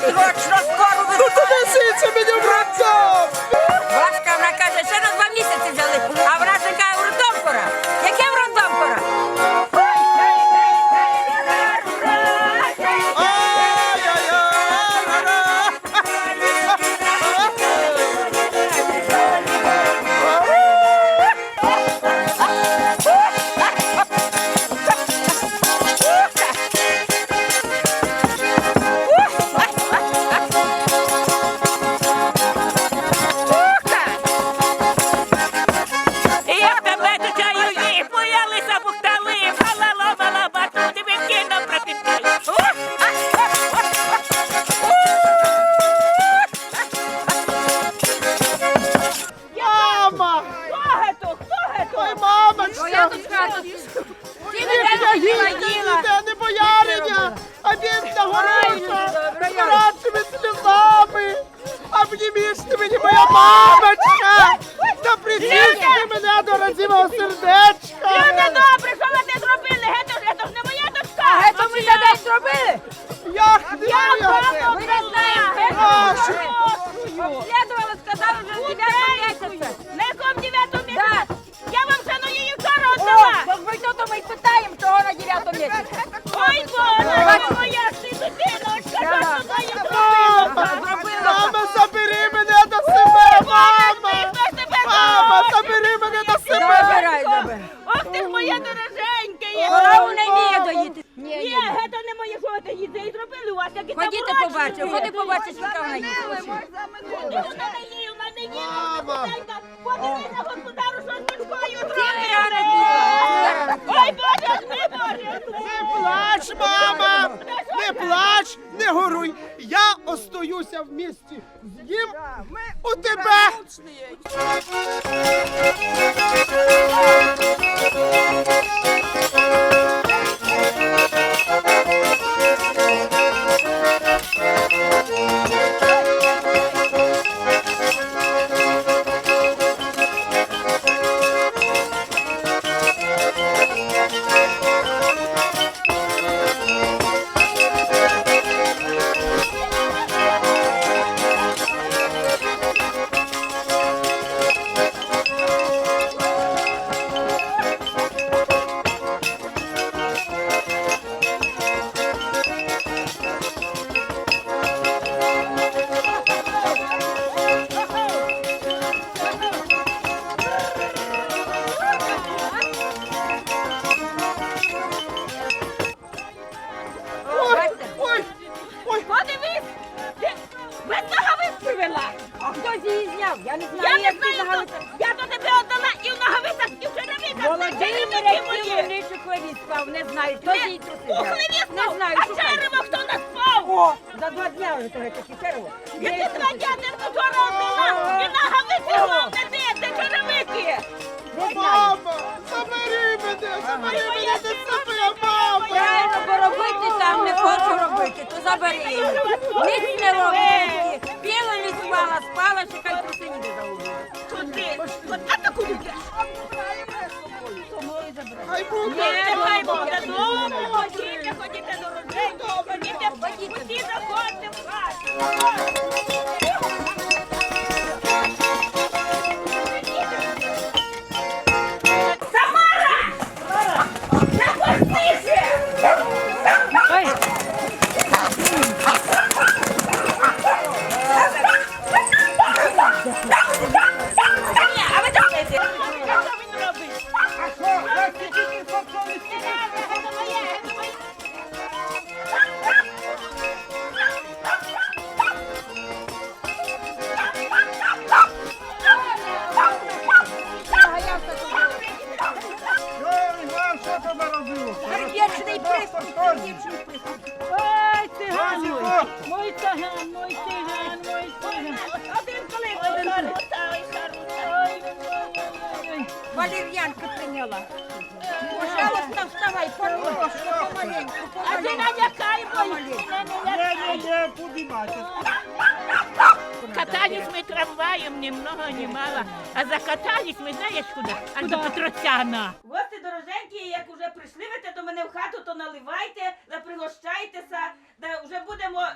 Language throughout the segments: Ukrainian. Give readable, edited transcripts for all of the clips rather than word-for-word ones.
Срочно скоро Ну то несіться мені в роддом! Вашка, вона каже, ще на 2 місяці взяли, а вона ж каже, в роддом пора. Яке в роддом пора? Не бояриня, а бідна горуша, з гарячими сльозами. Обніміште мені, моя мамочка, та притисни мене до родимого сердечка. Люди добре, що ви не зробили? Гето ж не моя дочка. А Гето ми за день зробили? Як не моя? Ми не знаємо, Слідували, сказали, вже в 9 місяці. На якому 9 місяці? Я вам шану її вчора віддала. О, ми то ми й питаємо, чого на 9 місяці. Ой, Боже, моя ти дитиночка, що ж твоє зробила? Мама, забери мене до себе, мама! Мама, забери мене до себе! Забирай. Ох ти ж моя дороженька є. Вона не вміє доїти. Ні, гето не моє, що ви доїти. І зробили у вас, як і Ходіте побачимо, ходи побачиш, яка вона їсть. Вона не їв, вона не їв. Мама! Подивися, господару, що з дочкою Цілий зробили. ранок. Ой, Боже, Боже. Не плач, мама! Не плач, не горуй! Я остаюся в місті. З'їм у тебе! Подивись, без ногавиць привела. А хтось її зняв? Я не знаю, Я не як знаю, ці ноги. я до тебе віддала і в ногавицях, і в черевиках. Володимир, який ніч у хлеві спав, не знаю, хто її тут У сидів. хлеві Не спав, знаю, а шукай. черево хто не спав? О, за 2 дня вже того такі черво. Які 2 дня ти вчора віддала? І ногавиці головне де черевики? Мама, забери мене, забери мене до себе, мама! Правильно, бо робити там не хочу робити, то забери її. Ніч не робить. Піла не спала, спала, що хай труси не заувала. Куди? А то куди йдеш? Хай буде! Нехай буде дому, ходіть, ходіть до родини, ходіть, усі заходьте в хату. Сердечний приступ, сердечний приступ. Ой, циган мой, мой циган, мой циган, мой циган. Один коли Валер'янка прийняла. Пожалуйста, вставай, помаленьку, помаленьку. А ти налякай мої. Не поднимайте. Катались мы трамваем, ни много, ни мало. А закатались мы, знаешь, куда? Аж до Петросяна. Ось ти, дороженькі, як уже прийшли ви до мене в хату, то наливайте, да пригощайтеся, да вже будемо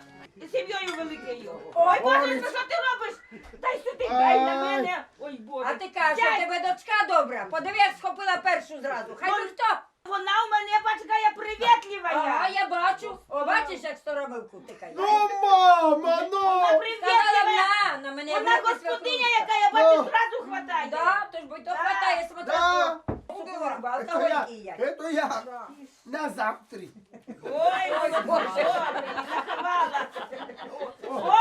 сім'єю великою. Ой, Боже, що ти робиш? Дай сюди, дай на мене. Ой, Боже. А ти кажеш, що Сядь. тебе дочка добра. Подиви, як схопила першу зразу. Хай Вон- би хто. Вона у мене, бачка, я приветлива. Ага, я бачу. О, бачиш, як сторомилку тикає. Ну, мама, ну! Вона Сказала приветлива. на мене. Вона вилки господиня, свекрухи. яка, я бачу, Ну. зразу хватає. Да, то ж будь то Да. хватає, смотри, Да. цукорба, Это я, алкогольки їдять. это я. На завтра. Ой, ой, Боже, добре, заховала. О,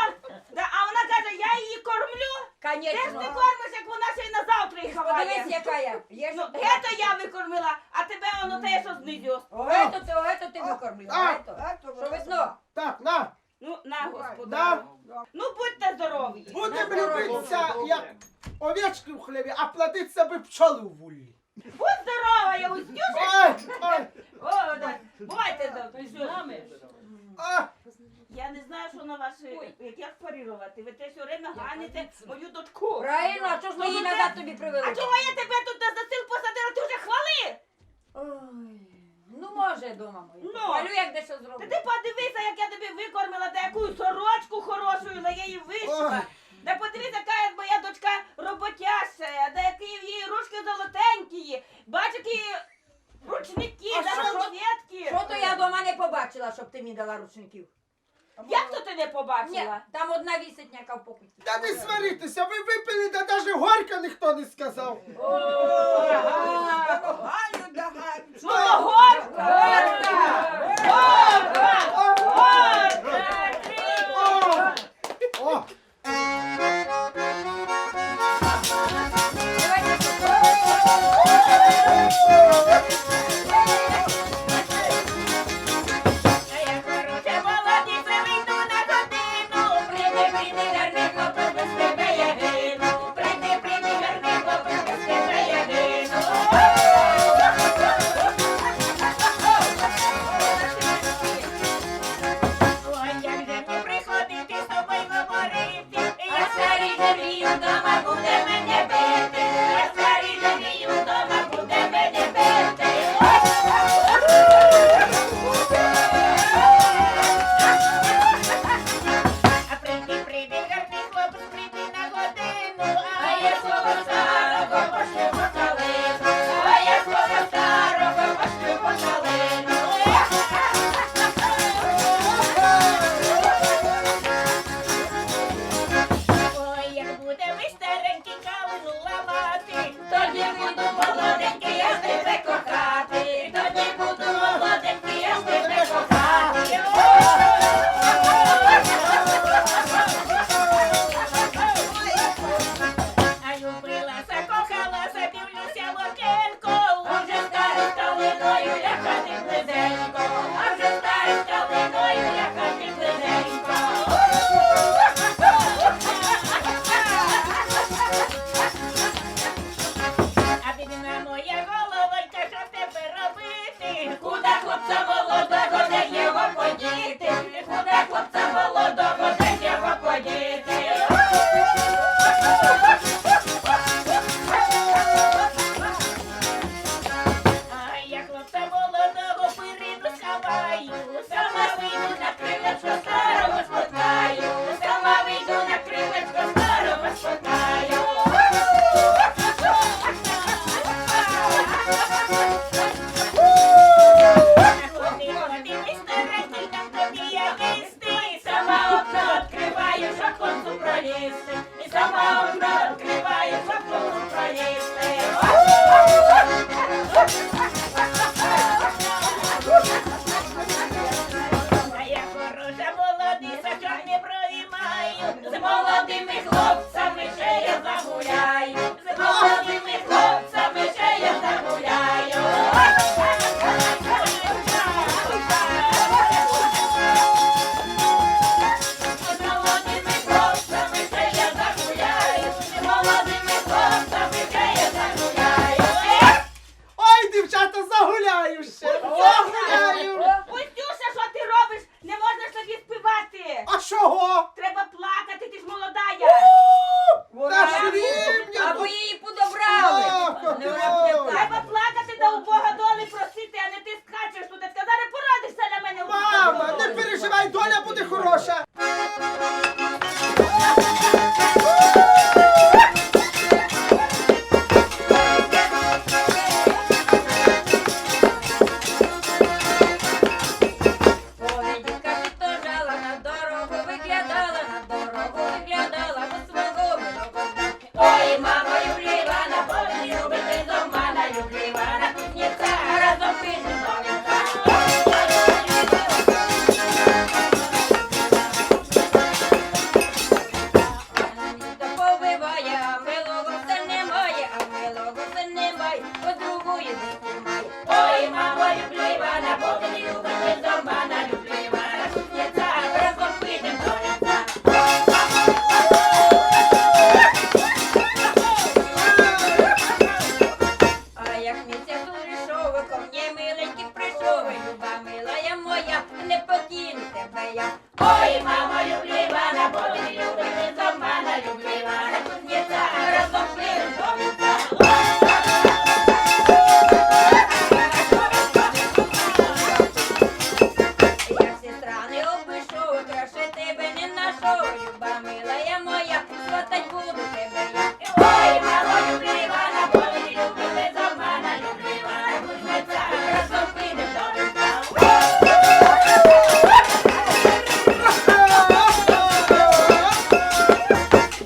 да, а вона каже, я її кормлю. Ти ж Конечно. не кормиш, як вона ще й на завтра її Подивись, ховає. яка я. Є Ну, що ти. гето я викормила, а тебе воно те, що знизу. Ето ти викормила. А. Ето. Що видно? Так, на. Ну, на, господи. Да. Ну, будьте здорові. Будемо любитися, як овечки в хліві, а плодиться би пчоли в вулі. Будь здорова, я Устюша. Ой, ой, О, да. Бувайте завтра. а, Я не знаю, що на вас, як парірувати. Ви те все время ганите мою дочку. Правильно, а чого ж ми її назад тобі привели? А чого я тебе тут за стіл посадила? Ти вже хвали? Ой, ну може, дома моя. Ну. Хвалю, як дещо Та зроблю. ти подивися, як я тобі викормила, та яку сорочку хорошу, за її вишила. Ой. Да подивися, яка моя дочка роботяща, да які в її ручки золотенькі, бач, які ручники, А да що? розетки. Що то я дома не побачила, щоб ти мені дала ручників? Як то ти не Ні, побачила? там одна вісить в покуті. та не сваритися, ви випили, та навіть горька ніхто не сказав. Ну, горка! Горка! Горка! О, цілує, не знімає. Ой, мамо, люблю Івана, бо він любить без обмана. Люблю Івана, кузнеця, разом підем до вінця. А як місяць прийшов, ко мне миленький прийшов, люба милая моя, не покину тебе я. Ой, мамо, люблю Івана, бо він любить без обмана. Люблю Івана, кузнеця, разом підем до вінця. Як сестра не обійшов, краще тебе не нашов, люба милая моя, сватать буду тебе я. Ой, мамо, люблю Івана, бо він любить без обмана. Люблю Івана, кузнеця, разом підем до вінця.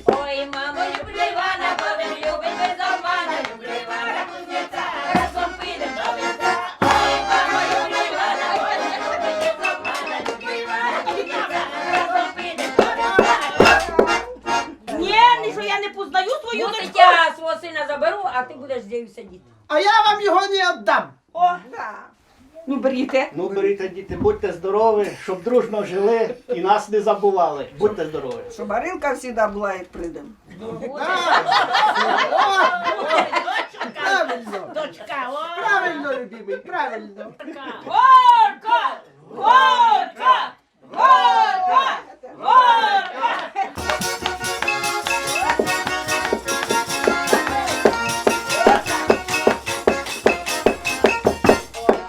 Ой, мамо, люблю Івана, бо він любить без обмана, люблю Івана, Кузнеця, разом підем до вінця. Ой, мамо, люблю Івана, бо він любить без обмана. Люблю Івана, кузнеця, разом підем до вінця. Ні, що я не познаю свою ну, дочку. я свого сина заберу, а ти будеш здесь сидіти. А я вам його не віддам. О, ну беріте. Ну, беріть, діти, будьте здорові, щоб дружно жили і нас не забували. Будьте здорові. Щоб Маринка завжди була, як прийдемо. Правильно. Дочка, о, Правильно, любимий, правильно. горка, горка, горка, горка.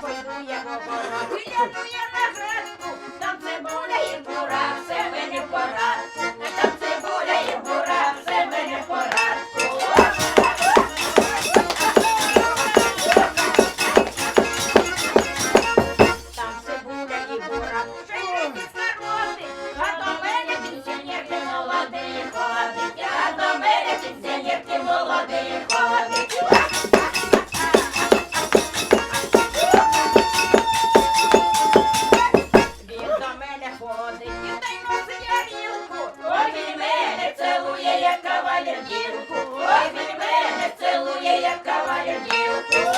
Пойду я в оборот, гляну я на градку, там цибуля і бура, все мені в порадку, там цибуля і бура, все мені в порадку. Там цибуля і бура, ще й староти, а до мене пенсіонерки молодий ходить, а до мене пенсіонерки молодий ходить. Він до мене ходить і та й носить горілку. Ой, він мене цілує, як кавалер дівку. Ой, він мене цілує, як кавалер дівку.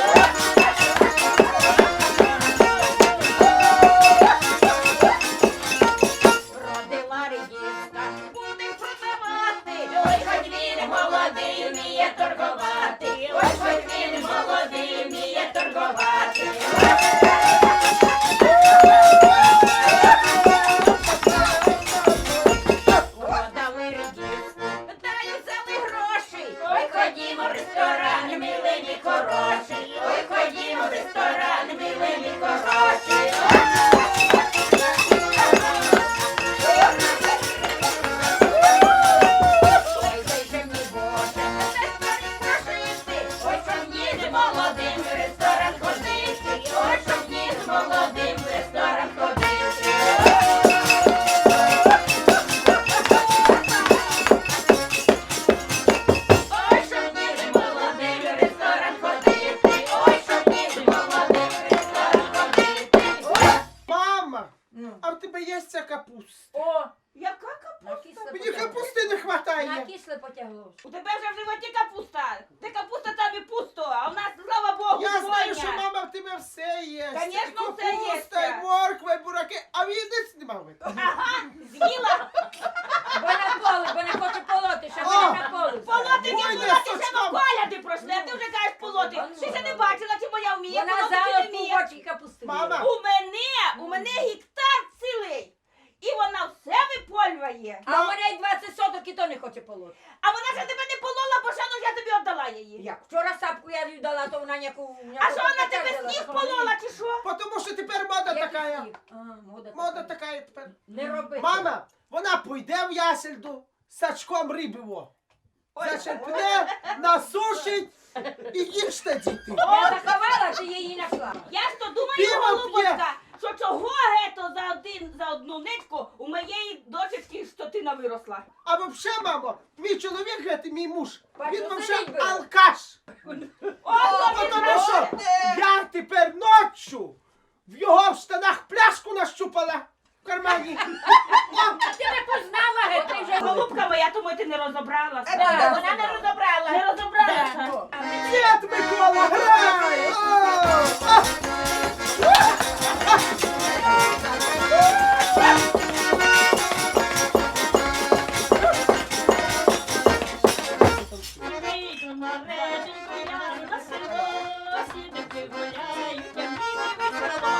Родила редиска, будем продавати. Ой, хоч він молодий, вміє торгувати. Ой, хоч він молодий, вміє торгувати. Продали редиску, даю взяли гроші. Ой, ходімо в ресторан, милені хороші. Ой, ходімо в ресторан, милені хороші. Ой, вийди мій Боже, ресторан прошити. Ой, щоб ні з молодим в ресторан ходити. Ой, щоб ні з молодим в ресторан ходити. Ой, щоб ні з молодим в ресторан ходити. Ой, щоб ні з молодим в ресторан ходити. Мама, Ну. а в тебе є ця капуста? О, яка капуста? Накисле Мені потягло. капусти не вистачає. Накисле потягло. У тебе вже в животі капуста. Ти капуста там і пусто, а в нас, слава Богу, Я знаю, двойня. що мама в тебе все є. Конечно, І все капуста, є. і морква, і бураки, а в їдець нема. Ага, з'їла. Бо на поле, бо не хоче полоти, ще О! мене на поле. Полоти не Ой, полоти, ще сучка. коляди пройшли, а ти вже кажеш полоти. Ти ще не бачила, чи моя вміє Вона полоти, чи не залишку вміє. бочки капусти. Мама. У мене гектар цілий. І вона все випольває. А у мене й 20 соток і то не хоче полоти. А вона ж тебе не полола, бо ще я тобі віддала її. Як? Вчора сапку я їй дала, то вона ніяку... А що вона тебе сніг полола, чи що? Тому що тепер мода така. Мода Мода така. така тепер. Не роби. Мама, вона пойде в ясельду, сачком риби во. Зачерпне, насушить і їжте, діти. Я заховала, чи її знайшла? Я ж то думаю, Пиво голубочка, що чого гето за одну нитку у моєї дочечки штотина виросла. А взагалі, мамо, мій чоловік, геть, мій муж, Бачу, він сидить взагалі би. алкаш. Ото він Тому що робить. я тепер ночі в його в штанах пляшку нащупала в кармані. Ти не познала, ге, ти вже... Голубка моя, тому ти не розібралася. Так. Вона не розібрала. Не розібралася. Дід Микола грає! Вийду на реченьку, я на село, сідати гуляють, я мені весело.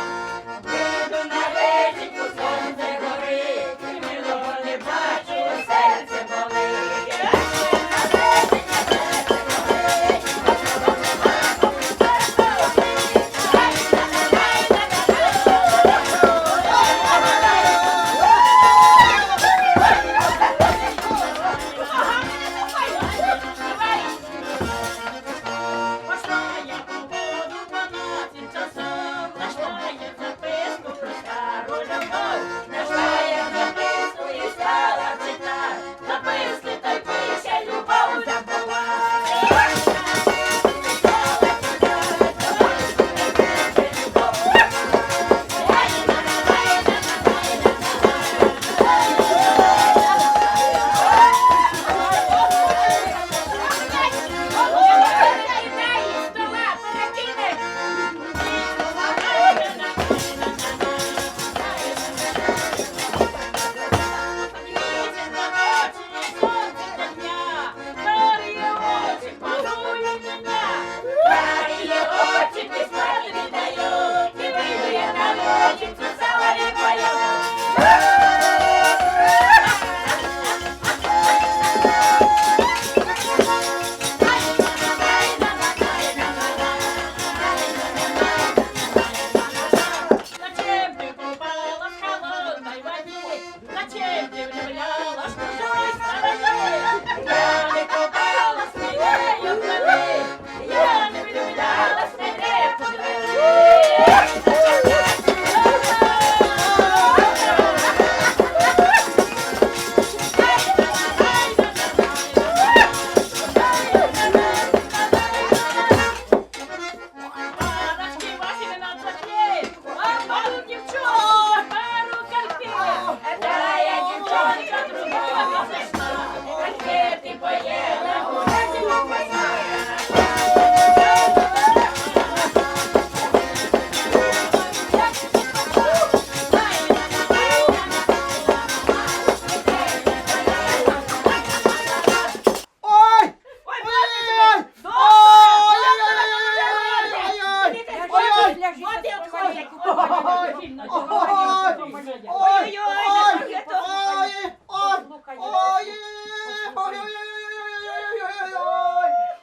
Вийду на реченьку, сонце горить, милого не бачу, серце болить. Пошла я по воду 12 часов, нашла я записку про стару любов. Нашла я записку і стала читати, записки та й пише, любов Карі очі піснати віддаю, і вийду я на вулицю, заливаю. Зачем ты купалась в холодной воде? Зачем ты влюблялась в чужой стороне? Я не купалась в нею води, я не влюблялась в неї Парочки ваши на цепи, а пару девчонок, пару конфет. Та я дівчонка другого знайшла, конфети поїла, гуляти не пішла. Ой! Ой, Ой-ой-ой! Ой,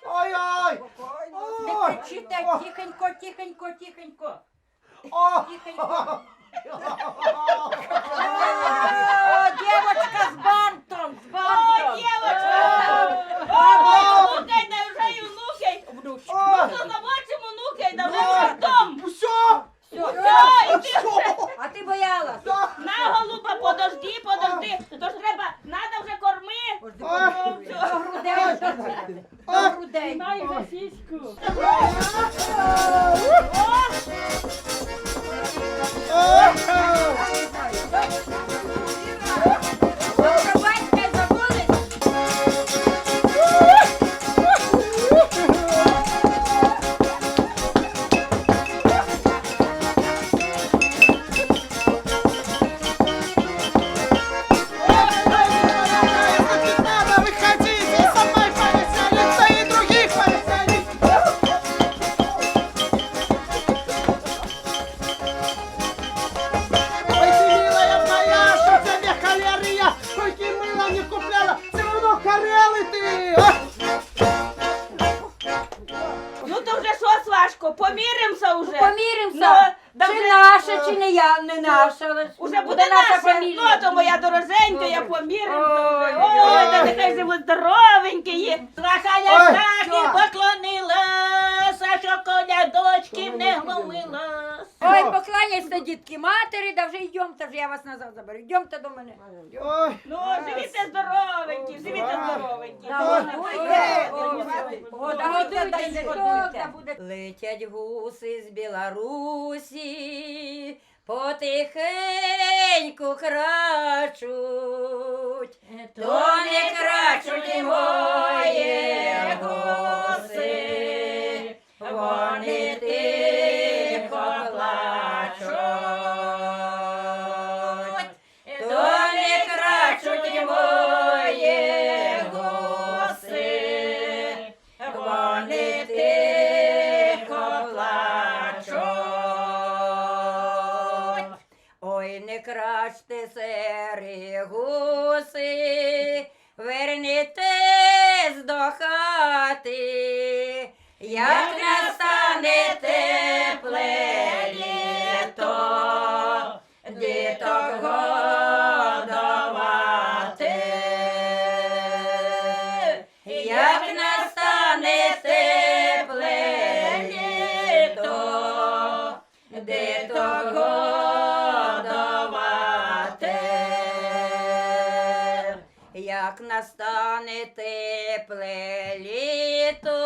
Ой-ой-ой! Вот и отходи, я Не кричите, тихенько, тихенько, тихенько. Тихенько. О, дівочка з бантом, з О, бантом. девочка! О, внукай, да вже й внукай! Внучка. Ну, замочимо внукай, да вже чортом! Все! Все, іди! А ти боялась? На, голуба, подожди, подожди! То ж треба, надо вже корми! До грудей. До грудей. Май вже сіську! Про батька забули? Выходите, со мной повеселиться и других повеселить! Ой, ты, милая моя, что тебе холерия, сколько мыла не купляла, все равно хорелый ты! А? Ну то вже що, Свашко, поміримося вже? Поміримося. да Чи вже- наша, чи не я, не наша. але ж Уже буде наша наша, фамілія. ну то моя дороженька, я Добре. поміримося вже. Ой, Ой, та нехай живуть здоровенькі. Свахаля Ой, Сахі що? поклонилася, що коня дочків не глумила. Ой, покланяйся, дітки, матері, да вже йдемте, вже я вас назад заберу. Йдемте до мене. Ой, Ну, живіте здоровенькі, живіте здоровенькі. Да, Ой, годуйте. ой, ой. Да годуйте, діток, буде. Летять гуси з Білорусі, потихеньку крачуть, то не крачуть і мої гуси, вони ти плачте, сері гуси, вернітесь до хати, як настане тепле літо, діток годувати. Як настане тепле літо, діток годувати. Як настане тепле літо,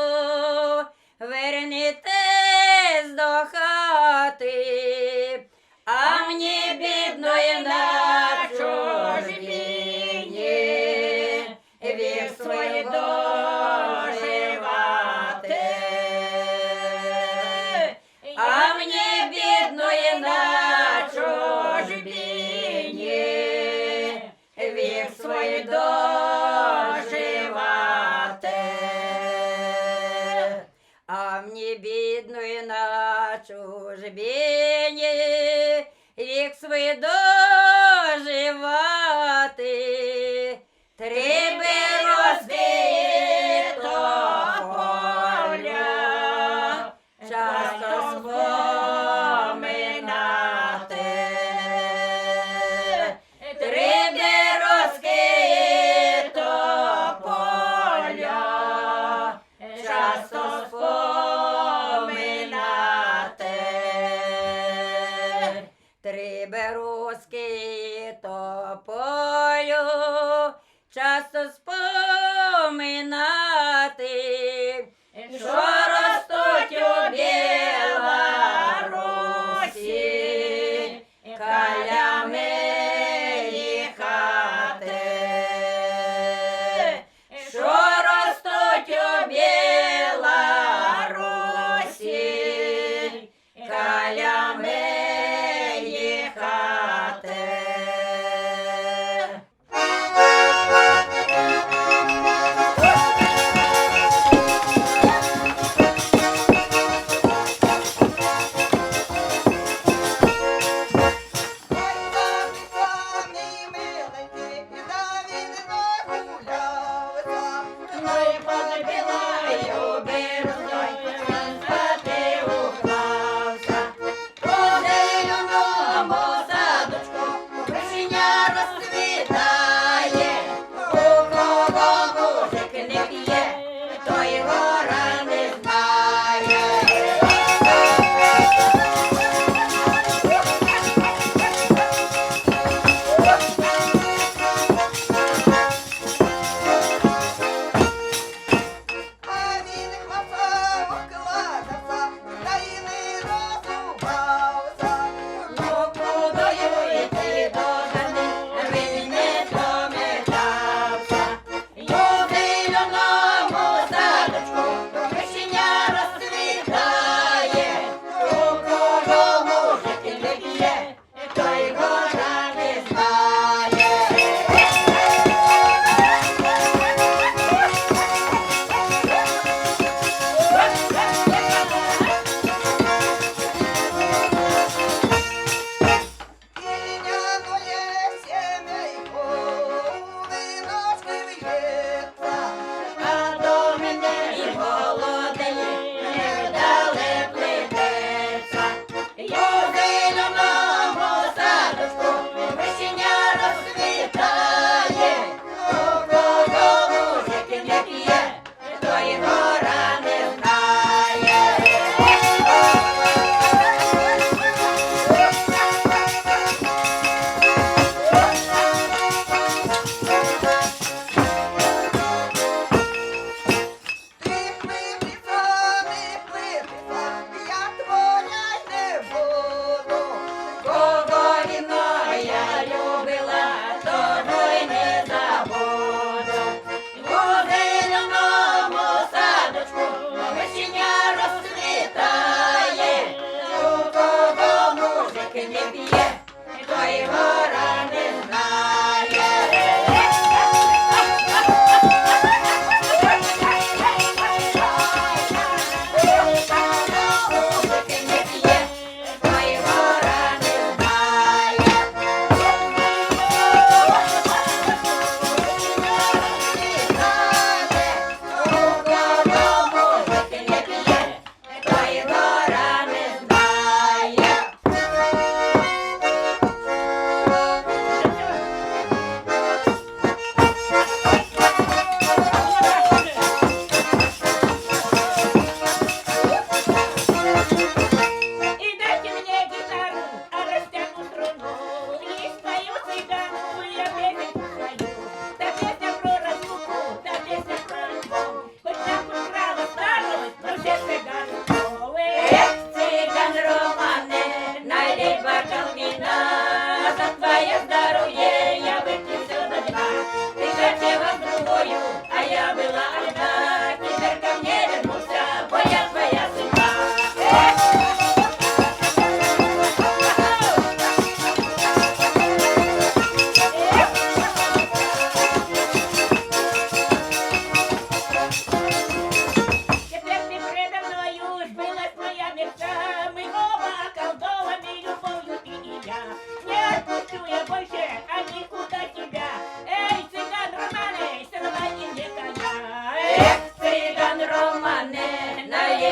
вернітесь до хати, а мені бідної на чужбині вік свій доживати. А мені бідної на чужбині вік свій доживати. А мені бідної на чужбині вік свій доживати. Три березки тополя часто споминати. Три березки тополя часто споминати. Три березки тополю часто споминати, що ростуть у Білорусі каля моєї хати. Що ростуть у Білорусі каля моєї хати.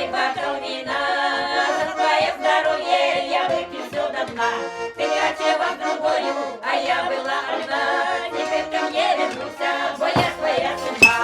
налей бокал вина, за твое здоровье я выпью все до дна. Ты хотела с другою, а я была одна. Теперь ко мне вернулся, бо я твоя судьба.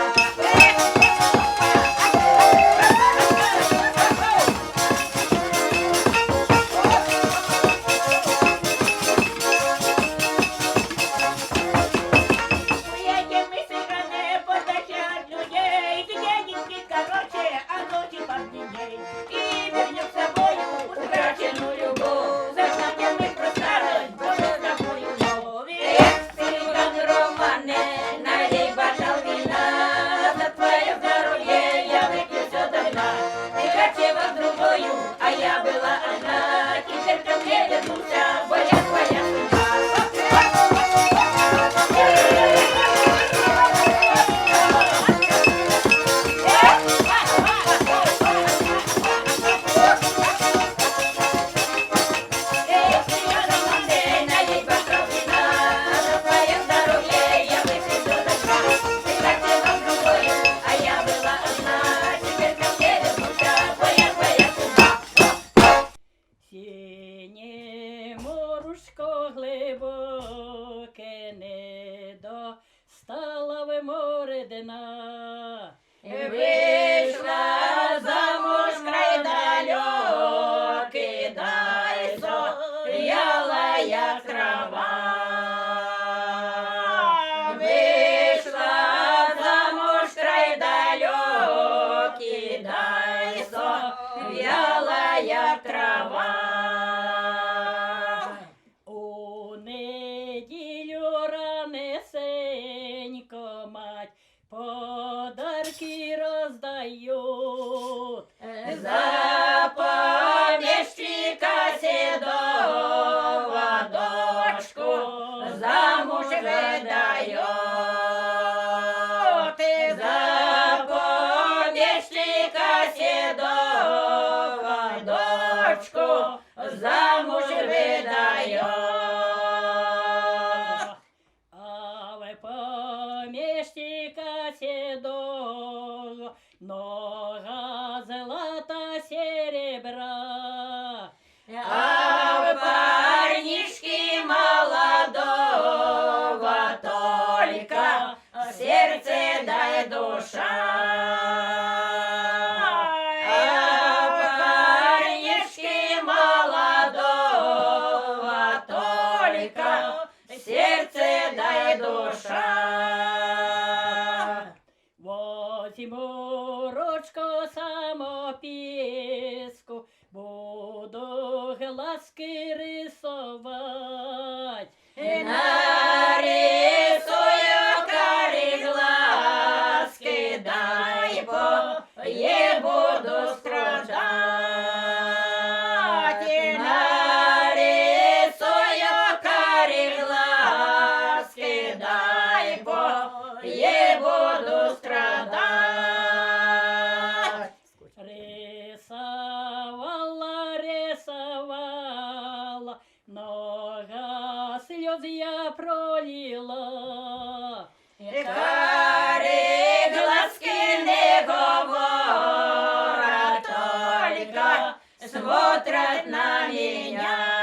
Уедем мы с Играны подальше от людей, где-нибудь короче, а ночи подлинней. И вернем с собою утраченную любовь, забудем мы про старость, Боже, с тобою вновь. Эх, цыган Романе, налей бокал вина, за твое здоровье я выпью все до дна. Ты хотела с другою, а я была одна, теперь ко мне вернулся, бо я твоя судьба. Синє морушко глибоке, не достала в море дна. Вийшла замуж край далекий, дай стояла як трава. Вийшла замуж край далекий, дай стояла як трава. У неділю ранесенько мать подарки роздають. За помещика седова дочку замуж выдает. За помещика седова дочку замуж выдает. А в помещика седого нога злата серебра. А в парнишке молодого только сердце дай душа. А в парнишке молодого только сердце дай душа. Возьму ручку самописку, буду глазки рисовать. Нарисую карі глазки, дай бо я буду страждать. Нарисую карі глазки, дай бо я буду страдать. Рисовала, рисовала, много слез я пролила. Карі глазки не говорят, только смотрят на меня.